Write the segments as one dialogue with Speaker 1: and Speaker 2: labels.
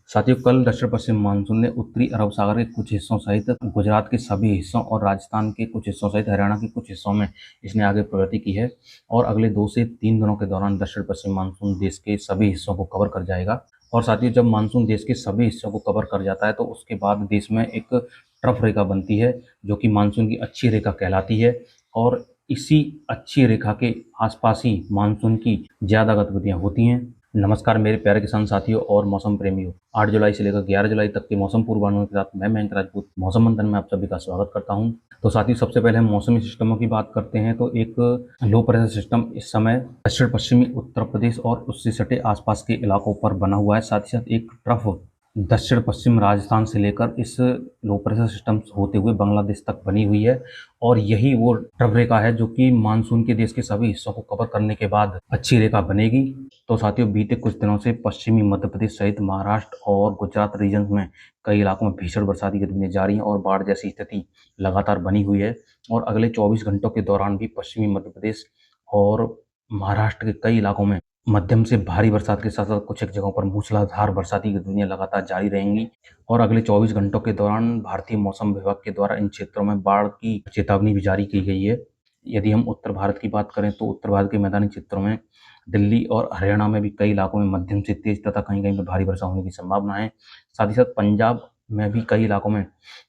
Speaker 1: साथियों, कल दक्षिण पश्चिम मानसून ने उत्तरी अरब सागर के कुछ हिस्सों सहित गुजरात के सभी हिस्सों और राजस्थान के कुछ हिस्सों सहित हरियाणा के कुछ हिस्सों में इसने आगे प्रगति की है। और अगले 2 से 3 दिनों के दौरान दक्षिण पश्चिम मानसून देश के सभी हिस्सों को कवर कर जाएगा। और साथियों, जब मानसून देश के सभी हिस्सों को कवर कर जाता है तो उसके बाद देश में एक ट्रफ रेखा बनती है, जो कि मानसून की अच्छी रेखा कहलाती है। और इसी अच्छी रेखा के आसपास ही मानसून की ज़्यादा गतिविधियाँ होती हैं। नमस्कार मेरे प्यारे किसान साथियों और मौसम प्रेमियों। 8 जुलाई से लेकर 11 जुलाई तक के मौसम पूर्वानुमान के साथ मैं मयंक राजपूत मौसम मंथन में आप सभी का स्वागत करता हूं। तो साथियों, सबसे पहले हम मौसमी सिस्टमों की बात करते हैं। तो एक लो प्रेशर सिस्टम इस समय दक्षिण पश्चिमी उत्तर प्रदेश और उससे सटे आसपास के इलाकों पर बना हुआ है। साथ ही साथ एक ट्रफ दक्षिण पश्चिम राजस्थान से लेकर इस लो प्रेशर सिस्टम होते हुए बांग्लादेश तक बनी हुई है। और यही वो ट्रफ रेखा है जो कि मानसून के देश के सभी हिस्सों को कवर करने के बाद अच्छी रेखा बनेगी। तो साथियों, बीते कुछ दिनों से पश्चिमी मध्य प्रदेश सहित महाराष्ट्र और गुजरात रीजन में कई इलाकों में भीषण बरसाती गतिविधियां जारी हैं और बाढ़ जैसी स्थिति लगातार बनी हुई है। और अगले 24 घंटों के दौरान भी पश्चिमी मध्य प्रदेश और महाराष्ट्र के कई इलाकों में मध्यम से भारी बरसात के साथ साथ कुछ एक जगहों पर मूसलाधार बरसाती गतिविधियां लगातार जारी रहेंगी। और अगले 24 घंटों के दौरान भारतीय मौसम विभाग के द्वारा इन क्षेत्रों में बाढ़ की चेतावनी भी जारी की गई है। यदि हम उत्तर भारत की बात करें तो उत्तर भारत के मैदानी क्षेत्रों में दिल्ली और हरियाणा में भी कई इलाकों में मध्यम से तेज तथा कहीं कहीं पर भारी वर्षा होने की संभावना है। साथ ही साथ पंजाब में भी कई इलाकों में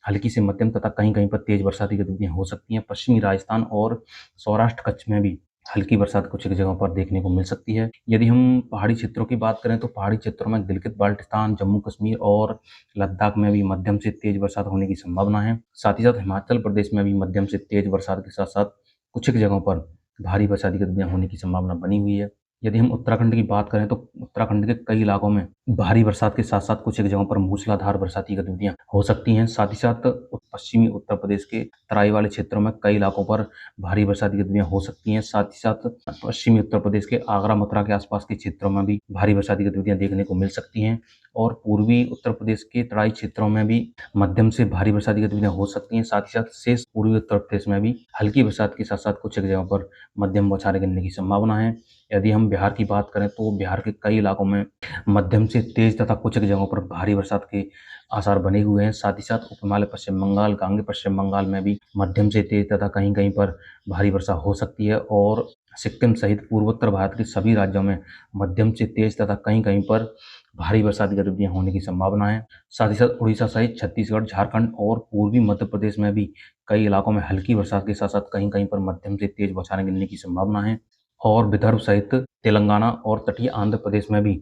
Speaker 1: हल्की से मध्यम तथा कहीं कहीं पर तेज बरसाती गतिविधियां हो सकती हैं। पश्चिमी राजस्थान और सौराष्ट्र कच्छ में भी हल्की बरसात कुछ एक जगहों पर देखने को मिल सकती है। यदि हम पहाड़ी क्षेत्रों की बात करें तो पहाड़ी क्षेत्रों में गिलगित बाल्टिस्तान, जम्मू कश्मीर और लद्दाख में भी मध्यम से तेज बरसात होने की संभावना है। साथ ही साथ हिमाचल प्रदेश में भी मध्यम से तेज बरसात के साथ साथ कुछ एक जगहों पर भारी बरसाती गतिविधियां होने की संभावना बनी हुई है। यदि हम उत्तराखंड की बात करें तो उत्तराखंड के कई इलाकों में भारी बरसात के साथ साथ कुछ एक जगहों पर मूसलाधार बरसाती गतिविधियां हो सकती हैं। साथ ही साथ पश्चिमी उत्तर प्रदेश के तराई वाले क्षेत्रों में कई इलाकों पर भारी बरसाती गतिविधियां हो सकती हैं। साथ ही साथ पश्चिमी उत्तर प्रदेश के आगरा, मथुरा के आसपास के क्षेत्रों में भी भारी बरसाती गतिविधियां देखने को मिल सकती हैं। और पूर्वी उत्तर प्रदेश के तराई क्षेत्रों में भी मध्यम से भारी बरसाती गतिविधियां हो सकती हैं। साथ ही साथ शेष पूर्वी उत्तर प्रदेश में भी हल्की बरसात के साथ साथ कुछ एक जगहों पर मध्यम बौछारें गिरने की संभावना है। यदि हम बिहार की बात करें तो बिहार के कई इलाकों में मध्यम से तेज तथा कुछ एक जगहों पर भारी बरसात के आसार बने हुए हैं। साथ ही साथ उप हिमालय पश्चिम बंगाल, गांगे पश्चिम बंगाल में भी मध्यम से तेज तथा कहीं कहीं पर भारी वर्षा हो सकती है। और सिक्किम सहित पूर्वोत्तर भारत के सभी राज्यों में मध्यम से तेज तथा कहीं कहीं पर भारी बरसात गतिविधियां होने की संभावना है। साथ ही साथ उड़ीसा सहित छत्तीसगढ़, झारखंड और पूर्वी मध्य प्रदेश में भी कई इलाकों में हल्की बरसात के साथ साथ कहीं कहीं पर मध्यम से तेज बौछारें गिरने की संभावना है। और विदर्भ सहित तेलंगाना और तटीय आंध्र प्रदेश में भी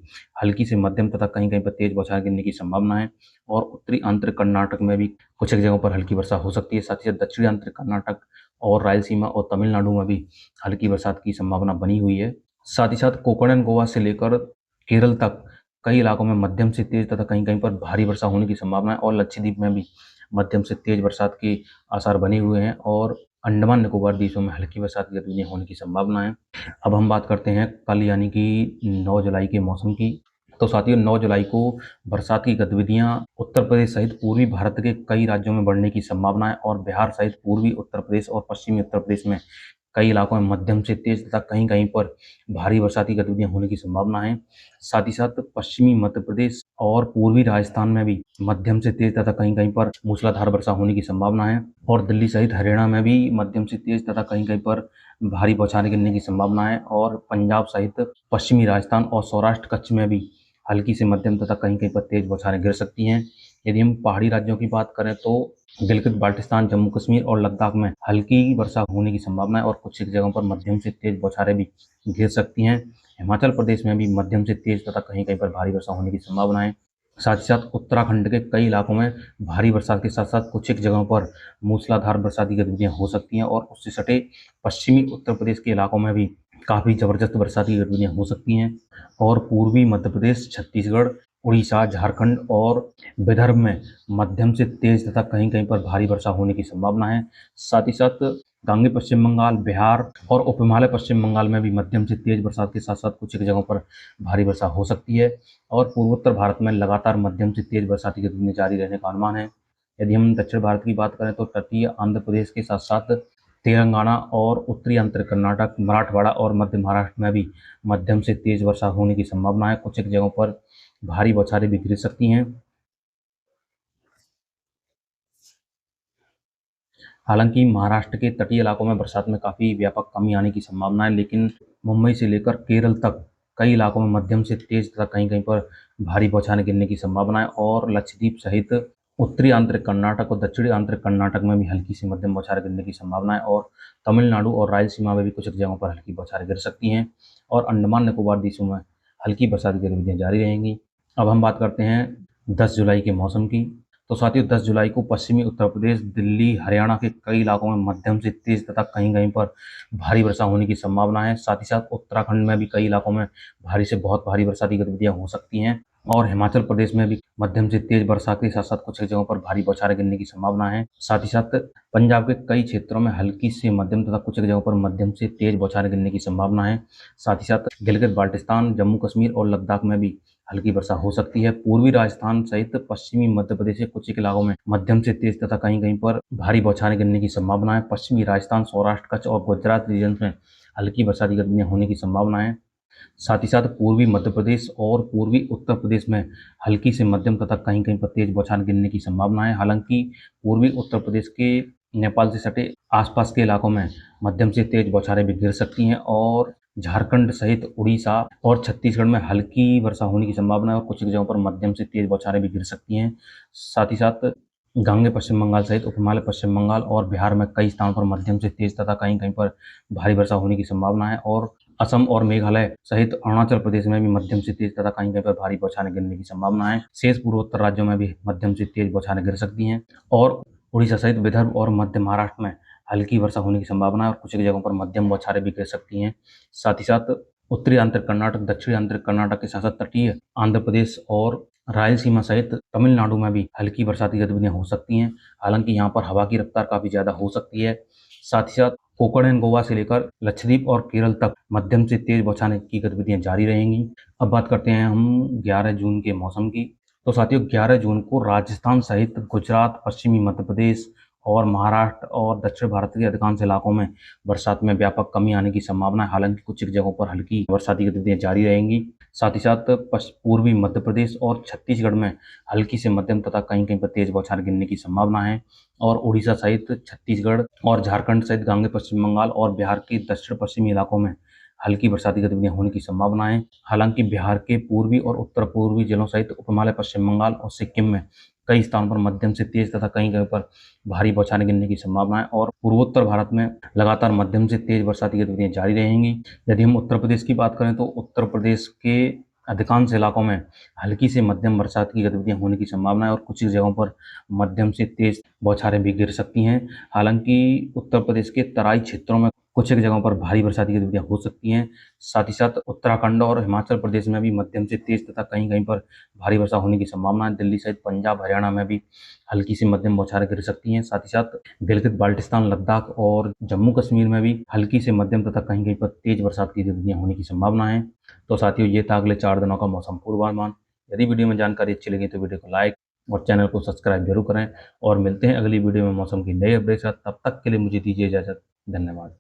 Speaker 1: हल्की से मध्यम तथा कहीं कहीं पर तेज बौछारें गिरने की संभावना है। और उत्तरी आंध्र कर्नाटक में भी कुछ एक जगहों पर हल्की वर्षा हो सकती है। साथ ही साथ दक्षिणी आंध्र कर्नाटक और रायलसीमा और तमिलनाडु में भी हल्की बरसात की संभावना बनी हुई है। साथ ही साथ कोकण एंड गोवा से लेकर केरल तक कई इलाकों में मध्यम से तेज तथा कहीं कहीं पर भारी वर्षा होने की संभावना है। और लक्षद्वीप में भी मध्यम से तेज बरसात के आसार बने हुए हैं। और अंडमान निकोबार द्वीपों में हल्की बरसात की गतिविधियां होने की संभावना है। अब हम बात करते हैं कल यानी कि 9 जुलाई के मौसम की। तो साथियों, 9 जुलाई को बरसात की गतिविधियां उत्तर प्रदेश सहित पूर्वी भारत के कई राज्यों में बढ़ने की संभावना है। और बिहार सहित पूर्वी उत्तर प्रदेश और पश्चिमी उत्तर प्रदेश में कई इलाकों में मध्यम से तेज तथा कहीं कहीं पर भारी बरसाती गतिविधियां होने की संभावना है। साथ ही साथ पश्चिमी मध्य प्रदेश और पूर्वी राजस्थान में भी मध्यम से तेज तथा कहीं कहीं पर मूसलाधार वर्षा होने की संभावना है। और दिल्ली सहित हरियाणा में भी मध्यम से तेज तथा कहीं कहीं पर भारी बौछारें गिरने की संभावना है। और पंजाब सहित पश्चिमी राजस्थान और सौराष्ट्र कच्छ में भी हल्की से मध्यम तथा कहीं कहीं पर तेज बौछारें गिर सकती हैं। यदि हम पहाड़ी राज्यों की बात करें तो गिलगित बाल्टिस्तान, जम्मू कश्मीर और लद्दाख में हल्की वर्षा होने की संभावना है और कुछ एक जगहों पर मध्यम से तेज बौछारें भी गिर सकती हैं। हिमाचल प्रदेश में भी मध्यम से तेज तथा कहीं कहीं पर भारी वर्षा होने की संभावना है। साथ ही साथ उत्तराखंड के कई इलाकों में भारी बरसात के साथ साथ कुछ एक जगहों पर मूसलाधार बरसाती गतिविधियां हो सकती हैं। और उससे सटे पश्चिमी उत्तर प्रदेश के इलाकों में भी काफ़ी ज़बरदस्त बरसाती गतिविधियां हो सकती हैं। और पूर्वी मध्य प्रदेश, छत्तीसगढ़, उड़ीसा, झारखंड और विदर्भ में मध्यम से तेज तथा कहीं कहीं पर भारी वर्षा होने की संभावना है। साथ ही साथ गांगे पश्चिम बंगाल, बिहार और उप हिमालय पश्चिम बंगाल में भी मध्यम से तेज बरसात के साथ साथ कुछ एक जगहों पर भारी वर्षा हो सकती है। और पूर्वोत्तर भारत में लगातार मध्यम से तेज बरसाती गतिविधियां जारी रहने का अनुमान है। यदि हम दक्षिण भारत की बात करें तो तटीय आंध्र प्रदेश के साथ साथ तेलंगाना और उत्तरी आंध्र कर्नाटक, मराठवाड़ा और मध्य महाराष्ट्र में भी मध्यम से तेज वर्षा होने की संभावना है। कुछ एक जगहों पर भारी बौछारें भी गिर सकती हैं। हालांकि महाराष्ट्र के तटीय इलाकों में बरसात में काफ़ी व्यापक कमी आने की संभावना है, लेकिन मुंबई से लेकर केरल तक कई इलाकों में मध्यम से तेज तथा कहीं-कहीं पर भारी बौछारें गिरने की संभावना है और लक्षद्वीप सहित उत्तरी आंध्र कर्नाटक और दक्षिणी आंध्र कर्नाटक में भी हल्की से मध्यम बौछारें गिरने की संभावना है और तमिलनाडु और रायलसीमा में भी कुछ जगहों पर हल्की बौछारें गिर सकती हैं और अंडमान निकोबार द्वीपों में हल्की बरसात की गतिविधियाँ जारी रहेंगी। अब हम बात करते हैं 10 जुलाई के मौसम की। तो साथियों 10 जुलाई को पश्चिमी उत्तर प्रदेश, दिल्ली, हरियाणा के कई इलाकों में मध्यम से तेज तथा कहीं-कहीं पर भारी वर्षा होने की संभावना है। साथ ही साथ उत्तराखंड में भी कई इलाकों में भारी से बहुत भारी वर्षा की गतिविधियां हो सकती हैं और हिमाचल प्रदेश में भी मध्यम से तेज बरसात के साथ-साथ कुछ जगहों पर भारी बौछारें गिरने की संभावना है। साथ ही साथ पंजाब के कई क्षेत्रों में हल्की से मध्यम तथा कुछ जगहों पर मध्यम से तेज बौछारें गिरने की संभावना है। साथ ही साथ गिलगित बाल्टिस्तान, जम्मू कश्मीर और लद्दाख में भी हल्की वर्षा हो सकती है। पूर्वी राजस्थान सहित पश्चिमी मध्य प्रदेश के कुछ एक इलाकों में मध्यम से तेज तथा कहीं-कहीं पर भारी बौछारें गिरने की संभावना है। पश्चिमी राजस्थान, सौराष्ट्र, कच्छ और गुजरात रीजन में हल्की बरसात की गतिविधियां होने की संभावना है। साथ ही साथ पूर्वी मध्य प्रदेश और पूर्वी उत्तर प्रदेश में हल्की से मध्यम तथा कहीं-कहीं पर तेज बौछारें गिरने की संभावना है। हालांकि पूर्वी उत्तर प्रदेश के नेपाल से सटे आसपास के इलाकों में मध्यम से तेज बौछारें भी गिर सकती हैं और झारखंड सहित उड़ीसा और छत्तीसगढ़ में हल्की वर्षा होने की संभावना है और कुछ जगहों पर मध्यम से तेज बौछारें भी गिर सकती हैं। साथ ही साथ गांगे पश्चिम बंगाल सहित उपहिमालय पश्चिम बंगाल और बिहार में कई स्थानों पर मध्यम से तेज तथा कहीं-कहीं पर भारी वर्षा होने की संभावना है और असम और मेघालय सहित अरुणाचल प्रदेश में भी मध्यम से तेज तथा कहीं-कहीं पर भारी बौछारें गिरने की संभावना है। शेष पूर्वोत्तर राज्यों में भी मध्यम से तेज बौछारें गिर सकती हैं और उड़ीसा सहित विदर्भ और मध्य महाराष्ट्र में हल्की वर्षा होने की संभावना है और कुछ जगहों पर मध्यम बौछारें भी गिर सकती हैं। साथ ही साथ उत्तरी आंध्र कर्नाटक, दक्षिणी आंध्र कर्नाटक के साथ-साथ तटीय आंध्र प्रदेश और रायलसीमा सहित तमिलनाडु में भी हल्की बरसात की गतिविधियां हो सकती हैं। हालांकि यहाँ पर हवा की रफ्तार काफ़ी ज़्यादा हो सकती है। साथ ही साथ कोकण एंड गोवा से लेकर लक्षद्वीप और केरल तक मध्यम से तेज बौछारें की गतिविधियां जारी रहेंगी। अब बात करते हैं हम 11 जून के मौसम की। तो साथियों 11 जून को राजस्थान सहित गुजरात, पश्चिमी मध्य प्रदेश और महाराष्ट्र और दक्षिण भारत के अधिकांश इलाकों में बरसात में व्यापक कमी आने की संभावना है। हालांकि कुछ जगहों पर हल्की बरसाती गतिविधियां जारी रहेंगी। साथ ही साथ पूर्वी मध्य प्रदेश और छत्तीसगढ़ में हल्की से मध्यम तथा कहीं-कहीं पर तेज बौछारें गिरने की संभावना है और उड़ीसा सहित छत्तीसगढ़ और झारखंड सहित गांगे पश्चिम बंगाल और बिहार के दक्षिण पश्चिमी इलाकों में हल्की बरसाती गतिविधियां होने की संभावना है। हालांकि बिहार के पूर्वी और उत्तर पूर्वी जिलों सहित उपहिमालय पश्चिम बंगाल और सिक्किम में कई स्थानों पर मध्यम से तेज तथा कहीं-कहीं पर भारी बौछारें गिरने की संभावना है और पूर्वोत्तर भारत में लगातार मध्यम से तेज बरसाती गतिविधियां जारी रहेंगी। यदि हम उत्तर प्रदेश की बात करें तो उत्तर प्रदेश के अधिकांश इलाकों में हल्की से मध्यम बरसात की गतिविधियां होने की संभावना है और कुछ जगहों पर मध्यम से तेज बौछारें भी गिर सकती हैं। हालांकि उत्तर प्रदेश के तराई क्षेत्रों में कुछ एक जगहों पर भारी बरसात की गतिविधियां हो सकती हैं। साथ ही साथ उत्तराखंड और हिमाचल प्रदेश में भी मध्यम से तेज तथा कहीं-कहीं पर भारी वर्षा होने की संभावना है। दिल्ली सहित पंजाब, हरियाणा में भी हल्की से मध्यम बौछारें गिर सकती हैं। साथ ही साथ गिलगित बाल्टिस्तान, लद्दाख और जम्मू कश्मीर में भी हल्की से मध्यम तथा कहीं-कहीं पर तेज बरसात की गतिविधियां होने की संभावना है। तो साथियों ये था अगले 4 दिनों का मौसम पूर्वानुमान। यदि वीडियो में जानकारी अच्छी लगी तो वीडियो को लाइक और चैनल को सब्सक्राइब जरूर करें और मिलते हैं अगली वीडियो में मौसम की नई अपडेट के साथ। तब तक के लिए मुझे दीजिए इजाजत। धन्यवाद।